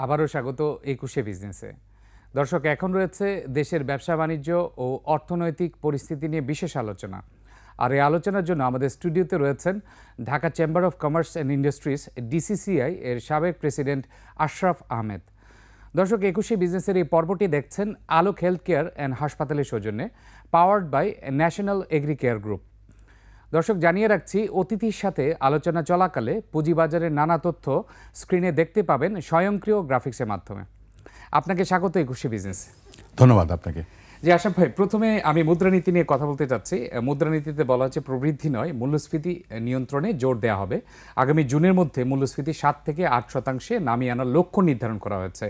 আবারও স্বাগত ২১শে বিজনেসে। দর্শক, এখন রয়েছে দেশের ব্যবসা বাণিজ্য ও অর্থনৈতিক পরিস্থিতি নিয়ে বিশেষ আলোচনা। আর এই আলোচনার জন্য আমাদের স্টুডিওতে রয়েছেন Dhaka chamber of commerce and industries DCCI এর সাবেক প্রেসিডেন্ট আশরাফ আহমেদ। দর্শক, ২১শে বিজনেসের এই পর্বটি দেখছেন আলোক হেলথ কেয়ার অ্যান্ড হাসপাতালের সৌজন্যে, powered by national agri care group. দর্শক, জানিয়ে রাখছি, অতিথির সাথে আলোচনা চলাকালে পুঁজিবাজারের নানা তথ্য স্ক্রিনে দেখতে পাবেন স্বয়ংক্রিয় গ্রাফিক্সের মাধ্যমে। আপনাকে স্বাগত ২১শে বিজনেস। ধন্যবাদ আপনাকে। জি আশরাফ ভাই, প্রথমে আমি মুদ্রানীতি নিয়ে কথা বলতে চাচ্ছি। মুদ্রানীতিতে বলা হচ্ছে প্রবৃদ্ধি নয়, মূল্যস্ফীতি নিয়ন্ত্রণে জোর দেওয়া হবে। আগামী জুনের মধ্যে মূল্যস্ফীতি ৭ থেকে ৮% নামিয়ে আনার লক্ষ্য নির্ধারণ করা হয়েছে।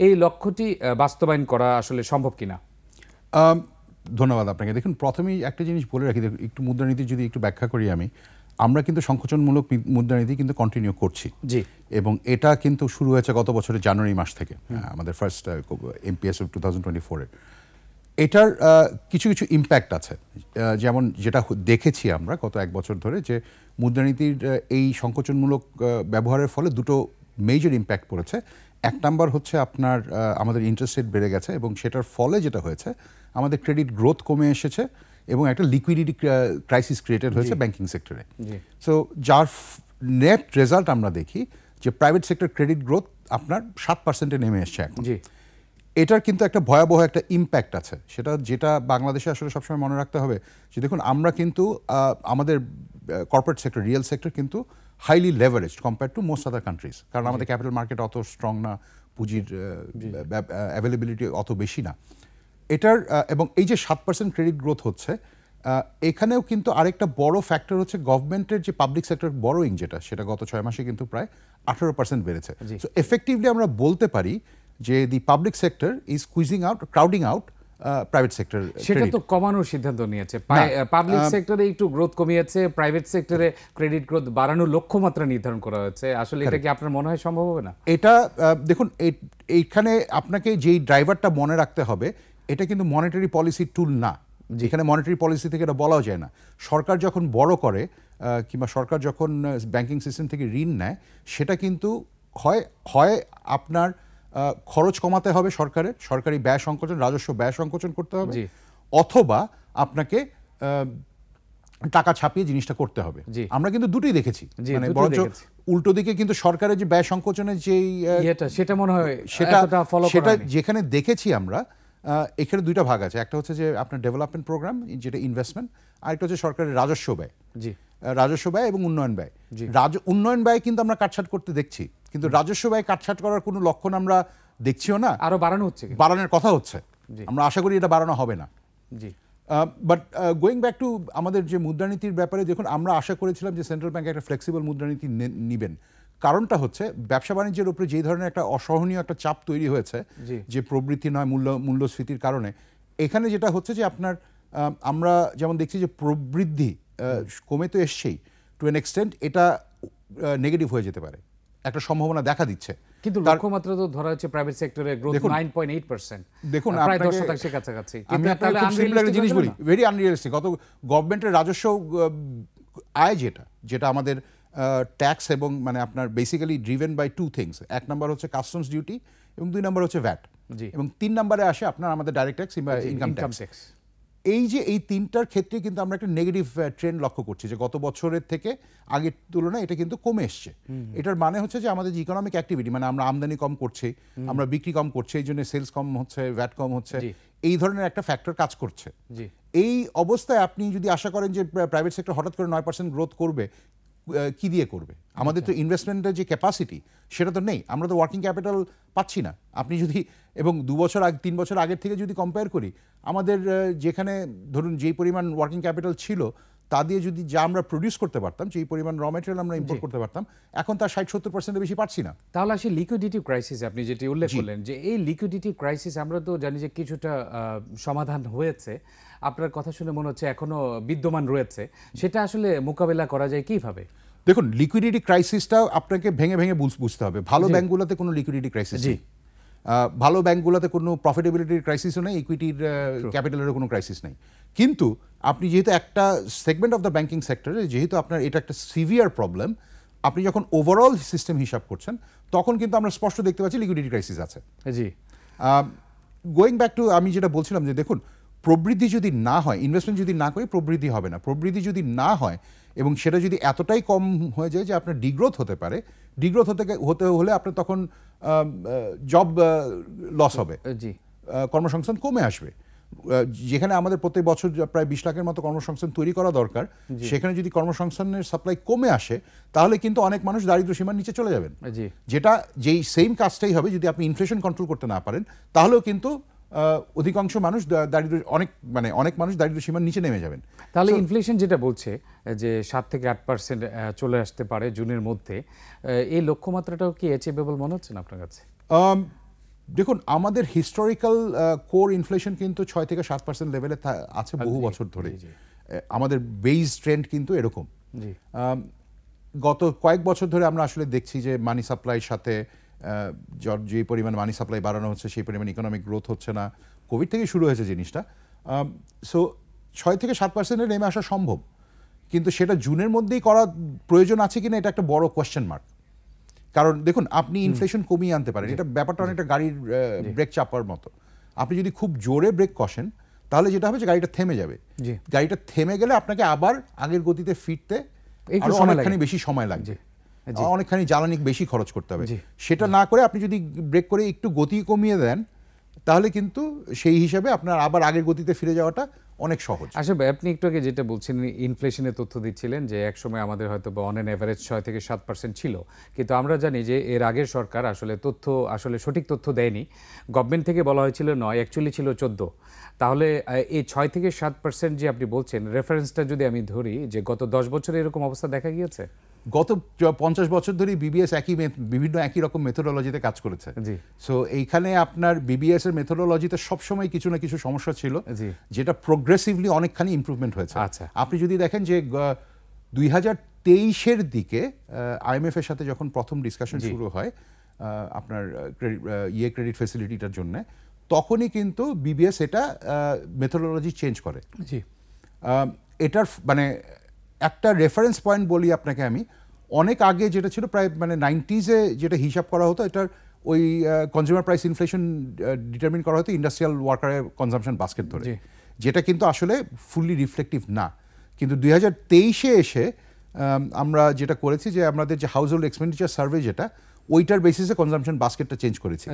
এই লক্ষ্যটি বাস্তবায়ন করা আসলে সম্ভব কিনা? ধন্যবাদ আপনাকে। দেখুন, প্রথমেই একটা জিনিস বলে রাখি, একটু মুদ্রানীতি যদি একটু ব্যাখ্যা করি আমরা কিন্তু সংকোচনমূলক মুদ্রানীতি কিন্তু কন্টিনিউ করছি। জি। এবং এটা কিন্তু শুরু হয়েছে গত বছরের জানুয়ারি মাস থেকে, আমাদের ফার্স্ট এমপিএস অফ 2024-এর। এটার কিছু কিছু ইম্প্যাক্ট আছে, যেমন যেটা দেখেছি আমরা গত এক বছর ধরে, যে মুদ্রানীতির এই সংকোচনমূলক ব্যবহারের ফলে দুটো মেজর ইম্প্যাক্ট পড়েছে। এক নাম্বার হচ্ছে আপনার আমাদের ইন্টারেস্ট রেট বেড়ে গেছে, এবং সেটার ফলে যেটা হয়েছে আমাদের ক্রেডিট গ্রোথ কমে এসেছে এবং একটা লিকুইডিটি ক্রাইসিস ক্রিয়েটেড হয়েছে ব্যাংকিং সেক্টরে। সো যার নেট রেজাল্ট আমরা দেখি যে প্রাইভেট সেক্টর ক্রেডিট গ্রোথ আপনার 7%-এ নেমে এসছে এখন। এটার কিন্তু একটা ভয়াবহ একটা ইম্প্যাক্ট আছে, যেটা বাংলাদেশে আসলে সবসময় মনে রাখতে হবে যে দেখুন, আমরা কিন্তু আমাদের কর্পোরেট সেক্টর, রিয়েল সেক্টর কিন্তু highly leveraged compare to most other countries, কারণ আমাদের ক্যাপিটাল মার্কেট অত স্ট্রং না, পুঁজির অ্যাভেলেবিলিটি অত বেশি না এটার। এবং এই যে 7% ক্রেডিট গ্রোথ হচ্ছে, এখানেও কিন্তু আরেকটা বড় ফ্যাক্টর হচ্ছে গভর্নমেন্টের যে পাবলিক সেক্টর বড়োইং, সেটা গত 6 মাসে কিন্তু প্রায় 18% বেড়েছে। সো এফেক্টিভলি আমরা বলতে পারি যে the public sector is squeezing out, crowding out private sector. সেটা তো কমানোর সিদ্ধান্ত নিয়েছে। পাবলিক সেক্টরে একটু গ্রোথ কমিয়েছে, প্রাইভেট সেক্টরে ক্রেডিট গ্রোথ বাড়ানোর লক্ষ্যমাত্রা নির্ধারণ করা হয়েছে। আসলে এটা কি আপনার মনে হয় সম্ভব হবে না? এটা দেখুন, এইখানে আপনাকে যেই ড্রাইভারটা মনে রাখতে হবে, এটা কিন্তু মনিটারি পলিসি টুল না। যেখানে মনিটারি পলিসি থেকে এটা বলাও যায় না। সরকার যখন বড় করে কিংবা সরকার যখন ব্যাংকিং সিস্টেম থেকে ঋণ নেয়, সেটা কিন্তু হয় আপনার খরচ কমাতে হবে, সরকারি ব্যয় সংকোচন, রাজস্ব ব্যয় সংকোচন করতে হবে, অথবা আপনাকে টাকা ছাপিয়ে জিনিসটা করতে হবে। আমরা কিন্তু দুটোই দেখেছি। মানে বরঞ্চ উল্টো দিকে কিন্তু সরকারের যে ব্যয় সংকোচনের যেই সেটা মনে হয় সেটা যেখানে দেখেছি আমরা, এখানে দুইটা ভাগ আছে। একটা হচ্ছে যে আপনার ডেভেলপমেন্ট প্রোগ্রাম, যেটা ইনভেস্টমেন্ট, আরেকটা হচ্ছে সরকারের রাজস্ব ব্যয়। রাজস্ব ব্যয় এবং উন্নয়ন ব্যয়। উন্নয়ন ব্যয় কিন্তু আমরা কাটছাট করতে দেখছি, কিন্তু রাজস্ব ব্যয় কাটছাট করার কোনো লক্ষণ আমরা দেখছিও না। আরো বাড়ানো হচ্ছে, বাড়ানোর কথা হচ্ছে। আমরা আশা করি এটা বাড়ানো হবে না। বাট গোয়িং ব্যাক টু আমাদের যে মুদ্রানীতির ব্যাপারে, দেখুন, আমরা আশা করেছিলাম যে সেন্ট্রাল ব্যাংক একটা ফ্লেক্সিবল মুদ্রানীতি নেবেন। কারণটা হচ্ছে ব্যবসা বাণিজ্যের উপরে যেই ধরনের একটা অসহনীয় একটা চাপ তৈরি হয়েছে, যে প্রবৃদ্ধি নয় মূল্যস্ফীতির কারণে, এখানে যেটা হচ্ছে যে আপনার আমরা যেমন দেখছি যে প্রবৃদ্ধি কমে তো এসছেই, টু এন এক্সটেন্ট এটা নেগেটিভ হয়ে যেতে পারে, একটা সম্ভাবনা দেখা দিচ্ছে। কিন্তু লক্ষ্যমাত্রা তো ধরা হচ্ছে প্রাইভেট সেক্টরে গ্রোথ 9.8%। দেখুন, প্রায় 10% কাছাকাছি। আমি আপনাকে খুব সিম্পল একটা জিনিস বলি, ভেরি আনরিয়ালিস্টিক। কত গভর্নমেন্টের রাজস্ব আয় যেটা আমাদের ট্যাক্স এবং মানে আপনার basically driven by two things. এক নাম্বার হচ্ছে কাস্টমস ডিউটি এবং 2 নাম্বার হচ্ছে ভ্যাট, এবং 3 নাম্বারে আসে আপনার আমাদের ডাইরেক্ট ট্যাক্স কিংবা ইনকাম ট্যাক্স। এই যে এই তিনটার ক্ষেত্রে কিন্তু আমরা একটা নেগেটিভ ট্রেন্ড লক্ষ্য করছি, যে গত বছরের থেকে আগের তুলনায় এটা কিন্তু কমে এসছে। এটার মানে হচ্ছে যে আমাদের যে ইকোনমিক অ্যাক্টিভিটি, মানে আমরা আমদানি কম করছি, আমরা বিক্রি কম করছি, এই জন্য সেলস কম হচ্ছে, ভ্যাট কম হচ্ছে, এই ধরনের একটা ফ্যাক্টর কাজ করছে। এই অবস্থায় আপনি যদি আশা করেন যে প্রাইভেট সেক্টর হঠাৎ করে 9% গ্রোথ করবে, কি দিয়ে করবে? আমাদের তো ইনভেস্টমেন্টের যে ক্যাপাসিটি সেটা তো নেই, আমরা তো ওয়ার্কিং ক্যাপিটাল পাচ্ছি না। আপনি যদি এবং 2 বছর 3 বছর আগের থেকে যদি কম্পেয়ার করি, আমাদের যেখানে ধরুন যেই পরিমাণ ওয়ার্কিং ক্যাপিটাল ছিল, তা দিয়ে যদি যা আমরা প্রডিউস করতে পারতাম, যেই পরিমাণ র ম্যাটেরিয়াল আমরা ইম্পোর্ট করতে পারতাম, এখন তার 60-70% বেশি পাচ্ছি না। তাহলে আসলে লিকুইডিটি ক্রাইসিস আপনি যেটি উল্লেখ করলেন, যে এই লিকুইডিটি ক্রাইসিস আমরা তো জানি যে কিছুটা সমাধান হয়েছে, আপনার কথা শুনে মনে হচ্ছে এখনো বিদ্যমান রয়েছে, সেটা আসলে মোকাবেলা করা যায় কিভাবে? দেখুন, লিকুইডিটি ক্রাইসিসটা আপনাকে ভেঙে ভেঙে বুঝতে হবে। ভালো ব্যাংকগুলোতে কোনো লিকুইডিটি ক্রাইসিস নেই, ভালো ব্যাংকগুলোতে কোনো প্রফিটেবিলিটির ক্রাইসিসও নেই, ইকুইটির ক্যাপিটালেরও কোনো ক্রাইসিস নেই। কিন্তু আপনি যেহেতু একটা সেগমেন্ট অফ দ্য ব্যাংকিং সেক্টরে, যেহেতু আপনার এটা একটা সিভিয়ার প্রবলেম, আপনি যখন ওভারঅল সিস্টেম হিসাব করছেন তখন কিন্তু আমরা স্পষ্ট দেখতে পাচ্ছি লিকুইডিটি ক্রাইসিস আছে। জি, গোয়িং ব্যাক টু আমি যেটা বলছিলাম যে দেখুন, প্রবৃদ্ধি যদি না হয়, ইনভেস্টমেন্ট যদি না করি প্রবৃদ্ধি হবে না। প্রবৃদ্ধি যদি না হয় এবং সেটা যদি এতটাই কম হয়ে যায় যে আপনার ডিগ্রোথ হতে পারে, ডিগ্রোথ হতে হলে আপনার তখন জব লস হবে, জি, কর্মসংস্থান কমে আসবে। যেখানে আমাদের প্রত্যেক বছর প্রায় 20 লাখের মতো কর্মসংস্থান তৈরি করা দরকার, সেখানে যদি কর্মসংস্থানের সাপ্লাই কমে আসে তাহলে কিন্তু অনেক মানুষ দারিদ্র্য সীমার নিচে চলে যাবেন। যেটা যেই সেম কাজটাই হবে যদি আপনি ইনফ্লেশন কন্ট্রোল করতে না পারেন, তাহলেও কিন্তু অধিকাংশ মানুষ অনেক মানুষ দারিদ্র্য সীমার নিচে নেমে যাবেন। তাহলে ইনফ্লেশন যেটা বলছে যে 7 থেকে 8% চলে আসতে পারে জুনের মধ্যে, এই লক্ষ্যমাত্রাটাও কি অ্যাচিভেবল মনে হচ্ছে না আপনার কাছে? দেখুন, আমাদের হিস্টোরিক্যাল কোর ইনফ্লেশন কিন্তু 6 থেকে 7% লেভেলে আছে বহু বছর ধরে। আমাদের বেস ট্রেন্ড কিন্তু এরকম। গত কয়েক বছর ধরে আমরা আসলে দেখছি যে মানি সাপ্লাইয়ের সাথে যে পরিমাণ মানি সাপ্লাই বাড়ানো হচ্ছে সেই পরিমাণ ইকোনমিক গ্রোথ হচ্ছে না। কোভিড থেকে শুরু হয়েছে জিনিসটা। সো 6 থেকে 7% নেমে আসা সম্ভব, কিন্তু সেটা জুনের মধ্যেই করা প্রয়োজন আছে কিনা এটা একটা বড় কোয়েশ্চেন মার্ক। কারণ দেখুন, আপনি ইনফ্লেশন কমিয়ে আনতে পারেন, এটা ব্যাপারটা অনেকটা গাড়ির ব্রেক চাপার মতো। আপনি যদি খুব জোরে ব্রেক কষেন তাহলে যেটা হবে যে গাড়িটা থেমে যাবে। গাড়িটা থেমে গেলে আপনাকে আবার আগের গতিতে ফিরতে অনেকখানি বেশি সময় লাগবে, অনেকখানি জ্বালানি বেশি খরচ করতে হবে। সেটা না করে আপনি যদি ব্রেক করে একটু গতি কমিয়ে দেন তাহলে কিন্তু সেই হিসাবে আপনার আবার আগের গতিতে ফিরে যাওয়াটা অনেক সহজ। আচ্ছা ভাই, আপনি একটু আগে যেটা বলছেন ইনফ্লেশনের তথ্য দিচ্ছিলেন যে এক সময় আমাদের হয়তো অন অ্যান এভারেজ 6 থেকে 7% ছিল, কিন্তু আমরা জানি যে এর আগের সরকার আসলে সঠিক তথ্য দেয়নি। গভর্নমেন্ট থেকে বলা হয়েছিল 9, অ্যাকচুয়ালি ছিল 14। তাহলে এই 6 থেকে 7% যে আপনি বলছেন, রেফারেন্সটা যদি আমি ধরি যে গত 10 বছরে এরকম অবস্থা দেখা গিয়েছে? গত 50 বছর ধরে বিবিএস বিভিন্ন একই রকম মেথোডোলজিতে কাজ করেছে। সো এইখানে আপনার বিবিএস এর মেথোডোলজিতে সবসময় কিছু না কিছু সমস্যা ছিল, যেটা প্রোগ্রেসিভলি অনেকখানি ইমপ্রুভমেন্ট হয়েছে। আপনি যদি দেখেন যে 2023-এর দিকে আইএমএফ এর সাথে যখন প্রথম ডিসকাশন শুরু হয় আপনার ক্রেডিট ফ্যাসিলিটিটার জন্য, তখনই কিন্তু বিবিএস এটা মেথোডোলজি চেঞ্জ করে। এটার একটা রেফারেন্স পয়েন্ট বলি আপনাকে আমি, অনেক আগে যেটা ছিল প্রায় 90s-এ যেটা হিসাব করা হতো, এটার ওই কনজিউমার প্রাইস ইনফ্লেশন ডিটারমিন করা হতো ইন্ডাস্ট্রিয়াল ওয়ার্কারের কনজাম্পশন বাস্কেট ধরে, যেটা কিন্তু আসলে ফুললি রিফ্লেক্টিভ না। কিন্তু 2023-এ এসে আমরা যেটা করেছি যে আমাদের যে হাউস হোল্ড এক্সপেন্ডিচার সার্ভে, যেটা ওইটার বেসিসে কনজাম্পশন বাস্কেটটা চেঞ্জ করেছি।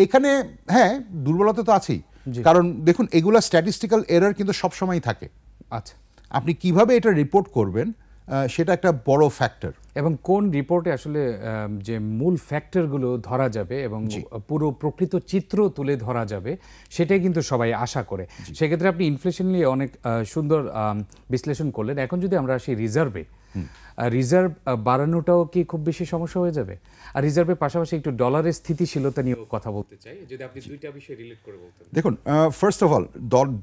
এখানে হ্যাঁ দুর্বলতা তো আছেই, কারণ দেখুন এগুলা স্ট্যাটিস্টিক্যাল এরর কিন্তু সবসময়ই থাকে। আচ্ছা, আপনি কিভাবে এটা রিপোর্ট করবেন সেটা একটা বড় ফ্যাক্টর, এবং কোন রিপোর্টে আসলে যে মূল ফ্যাক্টরগুলো ধরা যাবে এবং পুরো প্রকৃত চিত্র তুলে ধরা যাবে সেটাই কিন্তু সবাই আশা করে। সেক্ষেত্রে আপনি ইনফ্লেশন নিয়ে অনেক সুন্দর বিশ্লেষণ করলেন। এখন যদি আমরা আসি রিজার্ভে, রিজার্ভ বাড়ানোটাও কি খুব বেশি সমস্যা হয়ে যাবে? আর রিজার্ভের পাশাপাশি একটু ডলারের স্থিতিশীলতা নিয়েও কথা বলতে চাই, যদি আপনি দুইটা বিষয় রিলেট করে বলতেন। দেখুন, ফার্স্ট অফ অল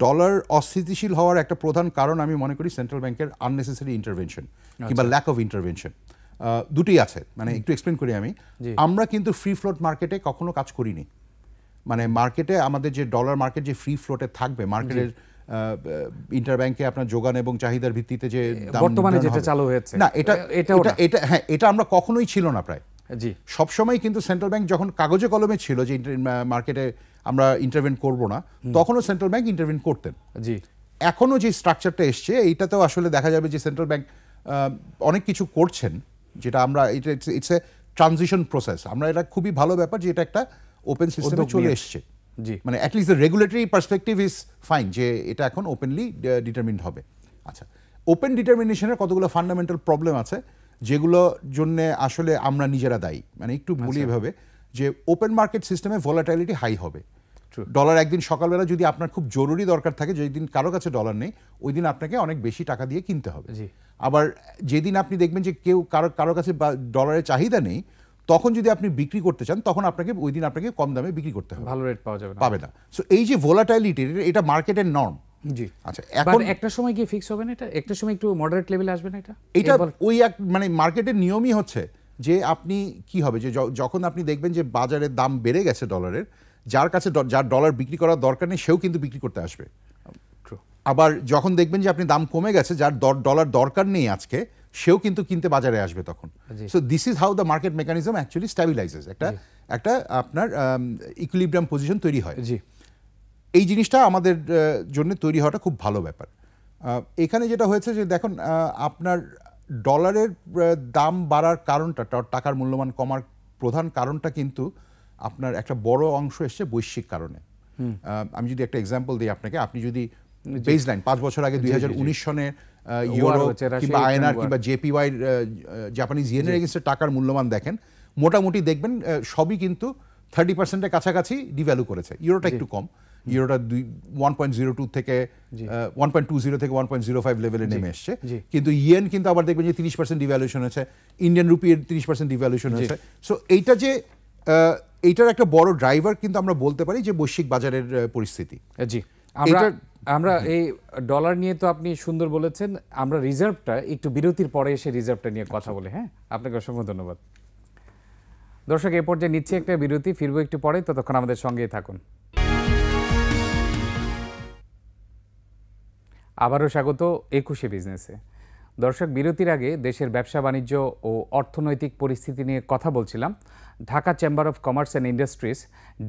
ডলার অস্থিতিশীল হওয়ার একটা প্রধান কারণ আমি মনে করি সেন্ট্রাল ব্যাংকের আননেসেসারি ইন্টারভেনশন কিংবা ল্যাক অফ ইন্টারভেনশন। দুটোই আছে, একটু এক্সপ্লেন করি আমি। আমরা কিন্তু ফ্রি ফ্লোট মার্কেটে কখনো কাজ করিনি। মার্কেটে আমাদের যে ডলার মার্কেট যে ফ্রি ফ্লোটে থাকবে, মার্কেটের ইন্টারব্যাংকে আপনার যোগান এবং চাহিদার ভিত্তিতে যে বর্তমানে যেটা চালু হয়েছে, না এটা আমরা কখনোই ছিল না প্রায়। সবসময় কিন্তু সেন্ট্রাল ব্যাংক যখন কাগজে কলমে ছিল যে মার্কেটে আমরা ইন্টারভেন করব না, তখনও সেন্ট্রাল ব্যাংক ইন্টারভেন করতেন। এখনও যে স্ট্রাকচারটা এসছে এইটাতেও আসলে দেখা যাবে যে সেন্ট্রাল ব্যাংক অনেক কিছু করছেন, যেটা আমরা ইটস এ ট্রানজিশন প্রসেস। আমরা এটা খুবই ভালো ব্যাপার যে এটা একটা ওপেন সিস্টেমে চলে এসছে। At least the regulatory perspective is fine, যে এটা এখন ওপেনলি ডিটারমিন্ড হবে। আচ্ছা, ওপেন ডিটারমিনেশনের কতগুলো ফান্ডামেন্টাল প্রবলেম আছে যেগুলোর জন্য আসলে আমরা নিজেরা দায়ী। একটু বলি এভাবে যে ওপেন মার্কেট সিস্টেমে ভোলাটাইলিটি হাই হবে। ডলার একদিন সকালবেলা যদি আপনার খুব জরুরি দরকার থাকে, যেদিন কারো কাছে ডলার নেই, ওই দিন আপনাকে অনেক বেশি টাকা দিয়ে কিনতে হবে। আবার যেদিন আপনি দেখবেন যে কারো কাছে ডলারের চাহিদা নেই, তখন যদি আপনি বিক্রি করতে চান তখন ওই দিন আপনাকে কম দামে বিক্রি করতে হবে, ভালো রেট পাবে না। সো এই যে ভোলাটাইলিটি, এটা মার্কেটের নর্ম। আচ্ছা, এখন একটা সময় গিয়ে ফিক্স হবে না, একটা সময় একটু মডারেট লেভেলে আসবে না, এটা ওই মার্কেটের নিয়মই হচ্ছে যে আপনি কি হবে যে যখন আপনি দেখবেন যে বাজারের দাম বেড়ে গেছে ডলারের, যার ডলার বিক্রি করার দরকার নেই সেও কিন্তু বিক্রি করতে আসবে। আবার যখন দেখবেন যে আপনি দাম কমে গেছে, যার ডলার দরকার নেই আজকে, সেও কিন্তু কিনতে বাজারে আসবে তখন। So this is how the market mechanism actually stabilises, একটা আপনার ইকুইলিব্রিয়াম পজিশন তৈরি হয়। এই জিনিসটা আমাদের জন্য তৈরি হওয়াটা খুব ভালো ব্যাপার। এখানে যেটা হয়েছে যে দেখুন, আপনার ডলারের দাম বাড়ার কারণটা, টাকার মূল্যমান কমার প্রধান কারণটা কিন্তু আপনার একটা বড় অংশ এসছে বৈশ্বিক কারণে। আমি যদি একটা এক্সাম্পল দিই আপনাকে, আপনি যদি বেসলাইন 5 বছর আগে 2019 সনে ইউরো কিংবা আইএনআর কিংবা জেপিওয়াই জাপানিজ ইয়েনের এগেইনস্টে টাকার মূল্যমান দেখেন, মোটামুটি দেখবেন সবই কিন্তু 30%-এর কাছাকাছি ডিভ্যালু করেছে। ইউরোটা একটু কম, ইউরোটা 1.02 থেকে 1.20 থেকে 1.05 লেভেলে নেমে এসছে, কিন্তু ইয়েন কিন্তু আবার দেখবেন যে 30% ডিভ্যালুয়েশন হয়েছে, ইন্ডিয়ান রুপির 30% ডিভ্যালুয়েশন হয়েছে। সো এইটার একটা বড় ড্রাইভার কিন্তু আমরা বলতে পারি যে বৈশ্বিক বাজারের পরিস্থিতি। জি, আমরা এই ডলার নিয়ে তো আপনি সুন্দর বলেছেন, আমরা রিজার্ভটা একটু বিরতির পরে এসে রিজার্ভটা নিয়ে কথা বলে। হ্যাঁ, আপনাকে অসংখ্য ধন্যবাদ। দর্শক, এই পর্যায়ে নিচ্ছে একটা বিরতি, ফিরবো একটু পরে, ততক্ষণ আমাদের সঙ্গেই থাকুন। আবারও স্বাগত 21শে বিজনেসে। দর্শক, বিরতির আগে দেশের ব্যবসা বাণিজ্য ও অর্থনৈতিক পরিস্থিতি নিয়ে কথা বলছিলাম Dhaka chamber of commerce and industries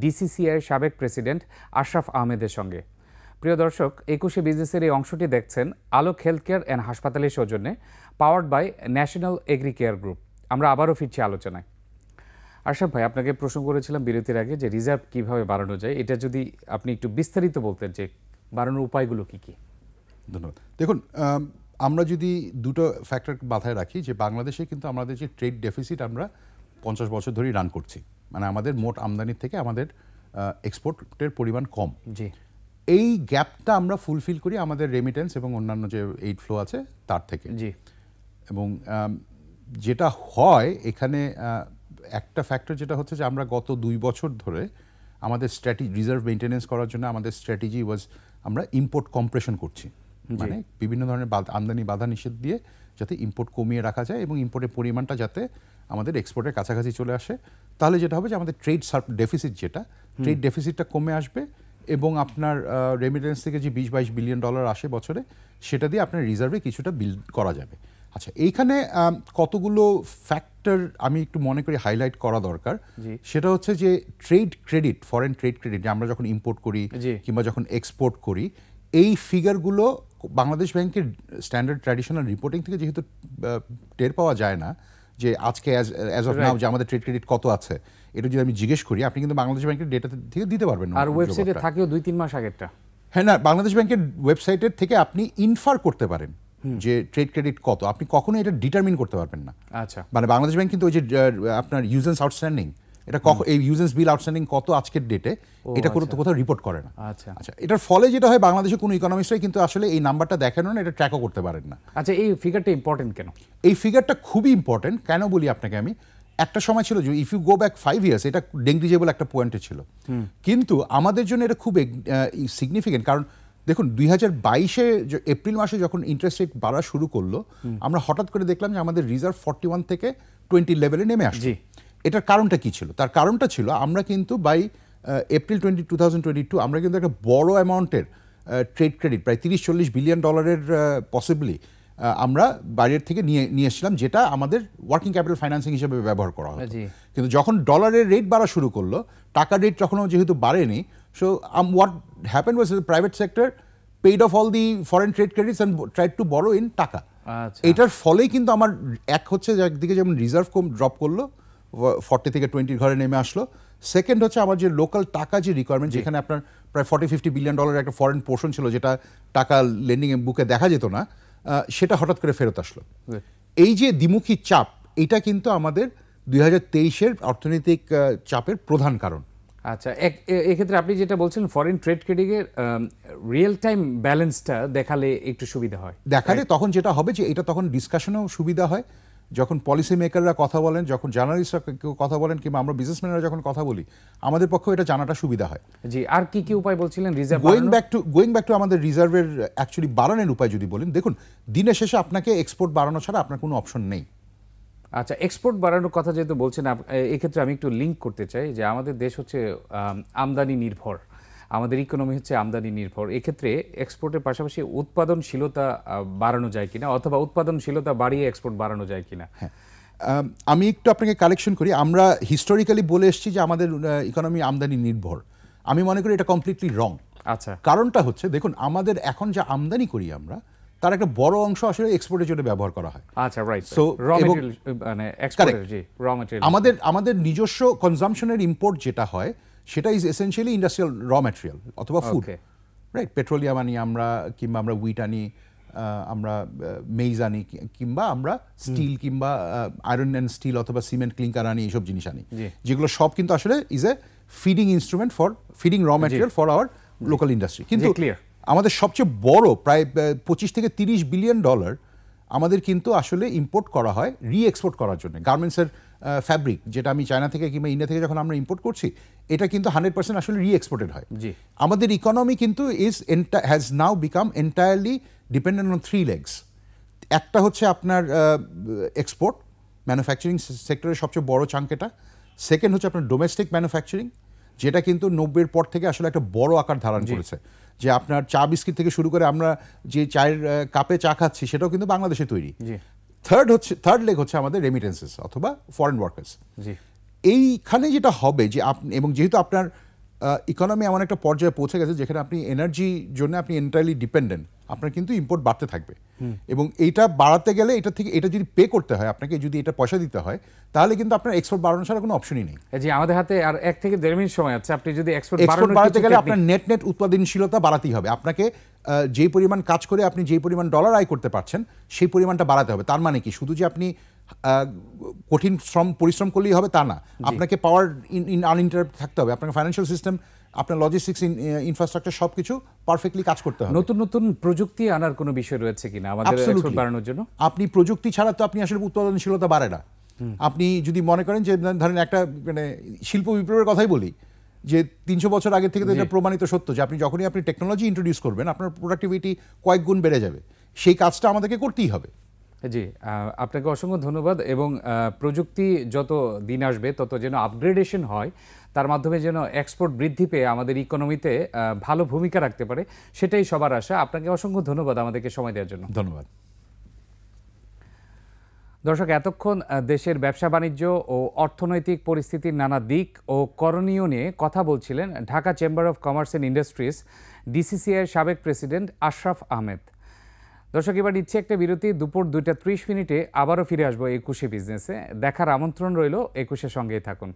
DCCI সাবেক প্রেসিডেন্ট আশরাফ আহমেদের সঙ্গে। প্রিয় দর্শক, 21শে বিজনেসের এই অংশটি দেখছেন আলোক হেলথ কেয়ার অ্যান্ড হাসপাতালের সৌজন্যে, powered by national agri care group. আমরা আবারও ফিরছি আলোচনায়। আশরাফ ভাই, আপনাকে প্রশ্ন করেছিলাম বিরতির আগে যে রিজার্ভ কিভাবে বাড়ানো যায়, এটা যদি আপনি একটু বিস্তারিত বলতেন যে বাড়ানোর উপায়গুলো কি কি। ধন্যবাদ। দেখুন, আমরা যদি দুটো ফ্যাক্টর মাথায় রাখি, যে বাংলাদেশে কিন্তু আমাদের যে ট্রেড ডেফিসিট আমরা 50 বছর ধরেই রান করছি, মানে আমাদের মোট আমদানির থেকে আমাদের এক্সপোর্টের পরিমাণ কম। জি, এই গ্যাপটা আমরা ফুলফিল করি আমাদের রেমিটেন্স এবং অন্যান্য যে এইড ফ্লো আছে তার থেকে। জি, এবং যেটা হয় এখানে একটা ফ্যাক্টর যেটা হচ্ছে যে আমরা গত 2 বছর ধরে আমাদের রিজার্ভ মেনটেনেন্স করার জন্য আমাদের স্ট্র্যাটেজি ওয়াজ আমরা ইম্পোর্ট কম্প্রেশন করছি, মানে বিভিন্ন ধরনের আমদানি বাধা নিষেধ দিয়ে যাতে ইম্পোর্ট কমিয়ে রাখা যায় এবং ইম্পোর্টের পরিমাণটা যাতে আমাদের এক্সপোর্টের কাছাকাছি চলে আসে। তাহলে যেটা হবে যে আমাদের ট্রেড ডেফিসিট, ট্রেড ডেফিসিটটা কমে আসবে এবং আপনার রেমিটেন্স থেকে যে 20-22 বিলিয়ন ডলার আসে বছরে, সেটা দিয়ে আপনার রিজার্ভে কিছুটা বিল্ড করা যাবে। আচ্ছা, এইখানে কতগুলো ফ্যাক্টর আমি একটু মনে করি হাইলাইট করা দরকার। সেটা হচ্ছে যে trade credit, foreign trade credit, যে আমরা যখন ইম্পোর্ট করি কিংবা যখন এক্সপোর্ট করি, এই ফিগারগুলো বাংলাদেশ ব্যাংকের স্ট্যান্ডার্ড ট্র্যাডিশনাল রিপোর্টিং থেকে যেহেতু টের পাওয়া যায় না যে আজকে অ্যাজ অফ নাও যে আমাদের ট্রেড ক্রেডিট কত আছে, এটা যদি আমি জিজ্ঞেস করি, আপনি কিন্তু বাংলাদেশ ব্যাংকের ডেটা থেকে দিতে পারবেন না। আর ওয়েবসাইটে থাকেও 2-3 মাস আগেরটা। হ্যাঁ, না, বাংলাদেশ ব্যাংকের ওয়েবসাইটের থেকে আপনি ইনফার করতে পারেন যে ট্রেড ক্রেডিট কত, আপনি কখনো এটা ডিটারমিন করতে পারবেন না। আচ্ছা, মানে বাংলাদেশ ব্যাংক কিন্তু ওই যে আপনার ইউজেন্স আউটস্ট্যান্ডিং, এটা এই ইউজেন্স বিল আউটস্ট্যান্ডিং কত আজকের ডেটে, এটা কোথাও রিপোর্ট করে না। আচ্ছা, এটার ফলে যেটা হয়, বাংলাদেশে কোনো ইকোনমিস্টরাই কিন্তু আসলে এই নাম্বারটা দেখানো না, এটা ট্র্যাকও করতে পারেন না। আচ্ছা, এই ফিগারটা ইম্পর্টেন্ট কেন? এই ফিগারটা খুবই ইম্পর্টেন্ট কেন বলি আপনাকে আমি, একটা সময় ছিল যে if you go back 5 years এটা নেগলিজেবল একটা পয়েন্টে ছিল, কিন্তু আমাদের জন্য এটা খুব সিগনিফিকেন্ট। কারণ দেখুন, 2022-এ এপ্রিল মাসে যখন ইন্টারেস্ট রেট বাড়া শুরু করলো, আমরা হঠাৎ করে দেখলাম যে আমাদের রিজার্ভ 41 থেকে 20 লেভেলে নেমে আসছে। এটার কারণটা কি ছিল? তার কারণটা ছিল আমরা কিন্তু বাই এপ্রিল 2022 আমরা কিন্তু একটা বড় অ্যামাউন্টের ট্রেড ক্রেডিট, প্রায় 30-40 বিলিয়ন ডলারের পসিবলি আমরা বাইরের থেকে নিয়ে এসেছিলাম, যেটা আমাদের ওয়ার্কিং ক্যাপিটাল ফাইন্যান্সিং হিসেবে ব্যবহার করা হতো। কিন্তু যখন ডলারের রেট বাড়া শুরু করলো, টাকার রেট তখনও যেহেতু বাড়েনি, so what happen was the private sector paid of all the foreign trade credits and tried to বড়ো ইন টাকা। এটার ফলেই কিন্তু আমার এক হচ্ছে যে একদিকে যেমন রিজার্ভ ড্রপ করলো, 40 থেকে 20 ঘরে নেমে আসলো। সেকেন্ড হচ্ছে আমার যে লোকাল টাকা যে রিকোয়ারমেন্ট, যেখানে আপনার প্রায় 40-50 বিলিয়ন ডলারের একটা ফরেন পোর্শন ছিল, যেটা টাকা লেন্ডিং বুকে দেখা যেত না, সেটা হঠাৎ করে ফেরত আসলো। এই যে দ্বিমুখী চাপ, এটা কিন্তু আমাদের 2023-এর অর্থনৈতিক চাপের প্রধান কারণ। আচ্ছা, এক্ষেত্রে আপনি যেটা বলছেন ফরেন ট্রেড ক্রেডিটের রিয়েল টাইম ব্যালেন্সটা দেখালে একটু সুবিধা হয়, দেখালে তখন যেটা হবে যে এটা তখন ডিসকাশনেও সুবিধা হয়, যখন পলিসি মেকাররা কথা বলেন, যখন জার্নালিস্টরা কথা বলেন, কিংবা আমরা বিজনেসম্যানরা যখন কথা বলি, আমাদের পক্ষে এটা জানাটা সুবিধা হয়। জি, আর কি কি উপায় বলছিলেন রিজার্ভ গোয়িং ব্যাক টু আমাদের রিজার্ভের অ্যাকচুয়ালি বাড়ানোর উপায় যদি বলেন, দেখুন, দিনের শেষে আপনাকে এক্সপোর্ট বাড়ানো ছাড়া আপনার কোনো অপশন নেই। আচ্ছা, এক্সপোর্ট বাড়ানোর কথা যেহেতু বলছেন, এক্ষেত্রে আমি একটু লিঙ্ক করতে চাই যে আমাদের দেশ হচ্ছে আমদানি নির্ভর। আমাদের ইকোনমি হচ্ছে আমদানি নির্ভর, এক্ষেত্রে এক্সপোর্টের পাশাপাশি উৎপাদনশীলতা বাড়ানো যায় কিনা, অথবা উৎপাদনশীলতা বাড়িয়ে এক্সপোর্ট বাড়ানো যায় কিনা? হ্যাঁ, আমি একটু আপনাকে কালেকশন করি। আমরা হিস্টোরিক্যালি বলে এসেছি যে আমাদের ইকোনমি আমদানি নির্ভর। আমি মনে করি এটা কমপ্লিটলি রং। আচ্ছা, কারণটা হচ্ছে, দেখুন আমাদের এখন যা আমদানি করি আমরা, তার একটা বড় অংশ আসলে এক্সপোর্টের জন্য ব্যবহার করা হয়। আচ্ছা, রাইট। So, র এবং- ম্যাটেরিয়াল মানে এক্সপোর্টের, জি, র ম্যাটেরিয়াল। আমাদের নিজস্ব কনজাম্পশনের ইম্পোর্ট যেটা হয় সেটা ইজ এসেনশিয়ালি ইন্ডাস্ট্রিয়াল র ম্যাটেরিয়াল অথবা ফুড, Okay. রাইট? পেট্রোলিয়াম আনি আমরা, কিংবা আমরা উইট আনি, আমরা মেইজ আনি, কিংবা আমরা স্টিল কিংবা আয়রন অ্যান্ড স্টিল অথবা সিমেন্ট ক্লিংকার আনি, এইসব জিনিস আনি, জি। যেগুলো সব কিন্তু আসলে is a feeding instrument for feeding র material for our local industry. কিন্তু clear. আমাদের সবচেয়ে বড় প্রায় 25 থেকে 30 বিলিয়ন ডলার আমাদের কিন্তু আসলে ইম্পোর্ট করা হয় রি এক্সপোর্ট করার জন্য। গার্মেন্টসের ফ্যাব্রিক যেটা আমি চায়না থেকে কিংবা ইন্ডিয়া থেকে যখন আমরা ইম্পোর্ট করছি, এটা কিন্তু 100% আসলে রি এক্সপোর্টেড হয়। জি। আমাদের ইকোনমি কিন্তু has now become entirely dependent on 3 legs। একটা হচ্ছে আপনার এক্সপোর্ট, ম্যানুফ্যাকচারিং সেক্টরের সবচেয়ে বড় চাঙ্ক এটা। সেকেন্ড হচ্ছে আপনার ডোমেস্টিক ম্যানুফ্যাকচারিং, যেটা কিন্তু 90-এর পর থেকে আসলে একটা বড় আকার ধারণ করেছে। যে আপনার চা বিস্কিট থেকে শুরু করে আমরা যে চায়ের কাপে চা খাচ্ছি, সেটাও কিন্তু বাংলাদেশে তৈরি। জি। থার্ড লেগ হচ্ছে আমাদের রেমিটেন্সেস অথবা ফরেন ওয়ার্কার্স। জি। এইখানে যেটা হবে যে আপনি, এবং যেহেতু আপনার ইকোনমি এমন একটা পর্যায়ে পৌঁছে গেছে যেখানে আপনি এনার্জির জন্য আপনি এন্টায়ারলি ডিপেন্ডেন্ট, আপনার কিন্তু ইম্পোর্ট বাড়তে থাকবে। এবং এইটা বাড়াতে গেলে এটা যদি পে করতে হয় আপনাকে, যদি এটা পয়সা দিতে হয়, তাহলে কিন্তু আপনার এক্সপোর্ট বাড়ানো ছাড়া কোনো অপশনই নেই। জি, আমাদের হাতে আর 1 থেকে 1.5 মিনিট সময় আছে। আপনি যদি এক্সপোর্ট বাড়াতে গেলে আপনার নেট উৎপাদনশীলতা বাড়াতেই হবে। আপনাকে যেই পরিমাণ কাজ করে আপনি যেই পরিমাণ ডলার আয় করতে পারছেন, সেই পরিমাণটা বাড়াতে হবে। তার মানে কি শুধু যে আপনি কঠিন পরিশ্রম করলেই হবে তা না, আপনাকে পাওয়ার আনইন্টারাপ্ট থাকতে হবে। আপনাকে ফাইন্যান্সিয়াল সিস্টেম, আপনার লজিস্টিক্স, ইনফ্রাস্ট্রাকচার সবকিছু পারফেক্টলি কাজ করতে হবে। নতুন নতুন প্রযুক্তি আনার কোনো বিষয় রয়েছে কিনা আমাদের Absolutely. এক্সপোর্ট বাড়ানোর জন্য? আপনি প্রযুক্তি ছাড়া তো আপনি আসলে উৎপাদনশীলতা বাড়ে না। আপনি যদি মনে করেন যে ধরেন একটা মানে শিল্প বিপ্লবের কথাই বলি, যে 300 বছর আগে থেকে তো এটা প্রমাণিত সত্য যে আপনি যখনই আপনি টেকনোলজি ইন্ট্রোডিউস করবেন, আপনার প্রোডাক্টিভিটি কয়েক গুণ বেড়ে যাবে। সেই কাজটা আমাদেরকে করতেই হবে। জি, আপনাকে অসংখ্য ধন্যবাদ। এবং প্রযুক্তি যত দিন আসবে তত যেন আপগ্রেডেশন হয়, তার মাধ্যমে যেন এক্সপোর্ট বৃদ্ধি পেয়ে আমাদের ইকোনমিতে ভালো ভূমিকা রাখতে পারে, সেটাই সবার আশা। আপনাকে অসংখ্য ধন্যবাদ আমাদেরকে সময় দেওয়ার জন্য। ধন্যবাদ। দর্শক, এতক্ষণ দেশের ব্যবসা বাণিজ্য ও অর্থনৈতিক পরিস্থিতির নানা দিক ও করণীয় নিয়ে কথা বলছিলেন Dhaka chamber of commerce and industries ডিসিসিআইয়ের সাবেক প্রেসিডেন্ট আশরাফ আহমেদ। দর্শক, এবার নিচ্ছে একটা বিরতি। দুপুর 2টা 30 মিনিটে আবারও ফিরে আসবো 21শে বিজনেসে। দেখার আমন্ত্রণ রইল, 21শে সঙ্গেই থাকুন।